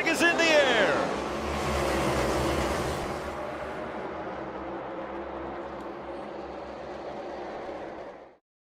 flag is in the air.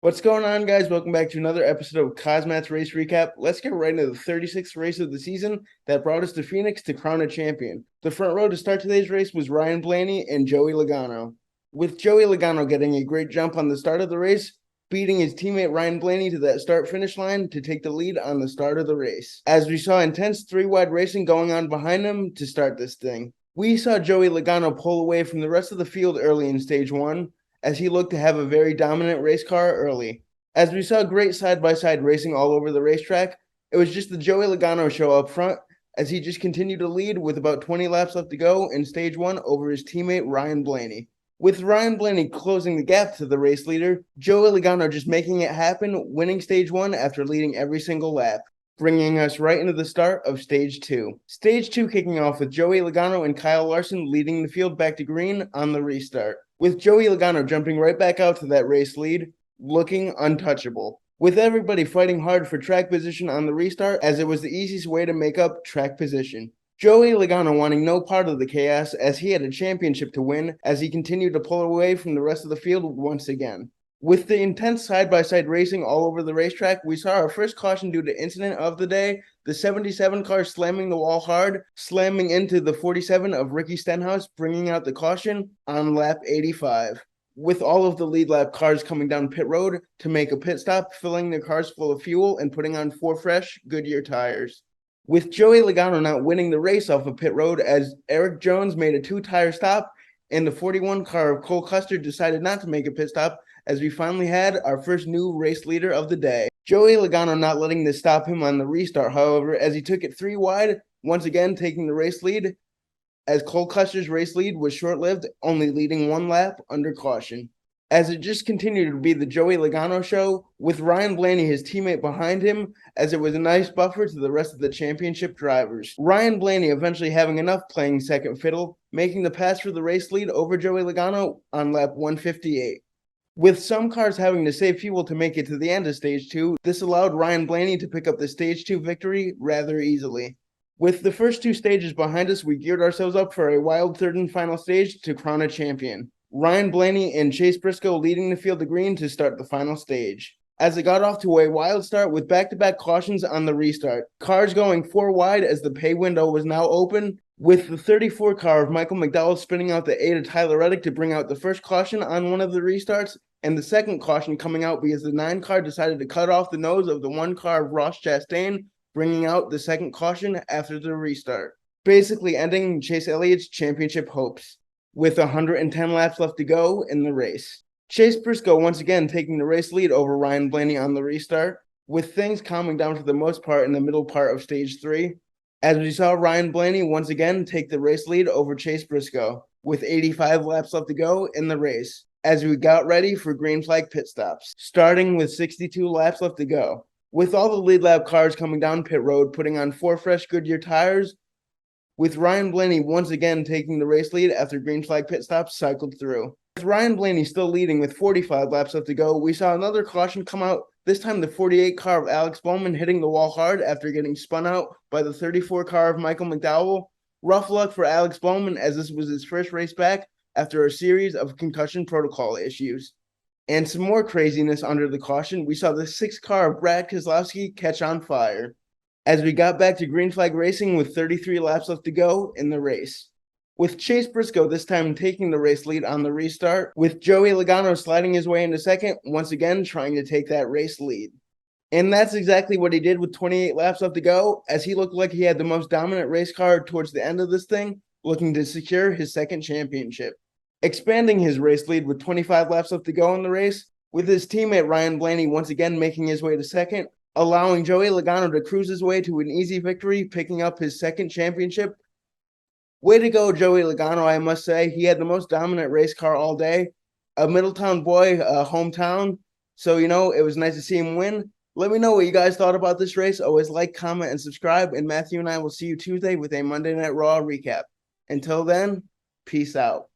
What's going on, guys? Welcome back to another episode of KozMatt's Race Recap. Let's get right into the 36th race of the season that brought us to Phoenix to crown a champion. The front row to start today's race was Ryan Blaney and Joey Logano, with Joey Logano getting a great jump on the start of the race, beating his teammate Ryan Blaney to that start-finish line to take the lead on the start of the race. As we saw intense three-wide racing going on behind him to start this thing. We saw Joey Logano pull away from the rest of the field early in stage one, as he looked to have a very dominant race car early. As we saw great side-by-side racing all over the racetrack, it was just the Joey Logano show up front as he just continued to lead with about 20 laps left to go in stage one over his teammate Ryan Blaney. With Ryan Blaney closing the gap to the race leader, Joey Logano just making it happen, winning stage one after leading every single lap, bringing us right into the start of stage two. Stage two kicking off with Joey Logano and Kyle Larson leading the field back to green on the restart, with Joey Logano jumping right back out to that race lead, looking untouchable, with everybody fighting hard for track position on the restart as it was the easiest way to make up track position. Joey Logano wanting no part of the chaos as he had a championship to win as he continued to pull away from the rest of the field once again. With the intense side-by-side racing all over the racetrack, we saw our first caution due to incident of the day, the 77 car slamming the wall hard, slamming into the 47 of Ricky Stenhouse, bringing out the caution on lap 85. With all of the lead lap cars coming down pit road to make a pit stop, filling their cars full of fuel and putting on 4 fresh Goodyear tires. With Joey Logano not winning the race off of pit road as Eric Jones made a 2-tire stop and the 41 car of Cole Custer decided not to make a pit stop, as we finally had our first new race leader of the day. Joey Logano not letting this stop him on the restart, however, as he took it 3 wide, once again taking the race lead, as Cole Custer's race lead was short-lived, only leading 1 lap under caution. As it just continued to be the Joey Logano show, with Ryan Blaney, his teammate, behind him, as it was a nice buffer to the rest of the championship drivers. Ryan Blaney eventually having enough playing second fiddle, making the pass for the race lead over Joey Logano on lap 158. With some cars having to save fuel to make it to the end of stage two, this allowed Ryan Blaney to pick up the stage two victory rather easily. With the first 2 stages behind us, we geared ourselves up for a wild third and final stage to crown a champion. Ryan Blaney and Chase Briscoe leading the field to green to start the final stage, as it got off to a wild start with back-to-back cautions on the restart. Cars going 4 wide as the pay window was now open, with the 34 car of Michael McDowell spinning out the 8 of Tyler Reddick to bring out the first caution on one of the restarts, and the second caution coming out because the 9 car decided to cut off the nose of the 1 car of Ross Chastain, bringing out the second caution after the restart, basically ending Chase Elliott's championship hopes, with 110 laps left to go in the race. Chase Briscoe once again taking the race lead over Ryan Blaney on the restart, with things calming down for the most part in the middle part of stage 3, as we saw Ryan Blaney once again take the race lead over Chase Briscoe, with 85 laps left to go in the race, as we got ready for green flag pit stops, starting with 62 laps left to go. With all the lead lap cars coming down pit road, putting on 4 fresh Goodyear tires, with Ryan Blaney once again taking the race lead after green flag pit stops cycled through. With Ryan Blaney still leading with 45 laps left to go, we saw another caution come out, this time the 48 car of Alex Bowman hitting the wall hard after getting spun out by the 34 car of Michael McDowell. Rough luck for Alex Bowman, as this was his first race back after a series of concussion protocol issues. And some more craziness under the caution, we saw the 6 car of Brad Keselowski catch on fire, as we got back to green flag racing with 33 laps left to go in the race, with Chase Briscoe this time taking the race lead on the restart, with Joey Logano sliding his way into second, once again trying to take that race lead. And that's exactly what he did with 28 laps left to go, as he looked like he had the most dominant race car towards the end of this thing, looking to secure his second championship, expanding his race lead with 25 laps left to go in the race, with his teammate Ryan Blaney once again making his way to second, allowing Joey Logano to cruise his way to an easy victory, picking up his second championship. Way to go, Joey Logano, I must say. He had the most dominant race car all day. A Middletown boy, hometown. So, it was nice to see him win. Let me know what you guys thought about this race. Always like, comment, and subscribe. And Matthew and I will see you Tuesday with a Monday Night Raw recap. Until then, peace out.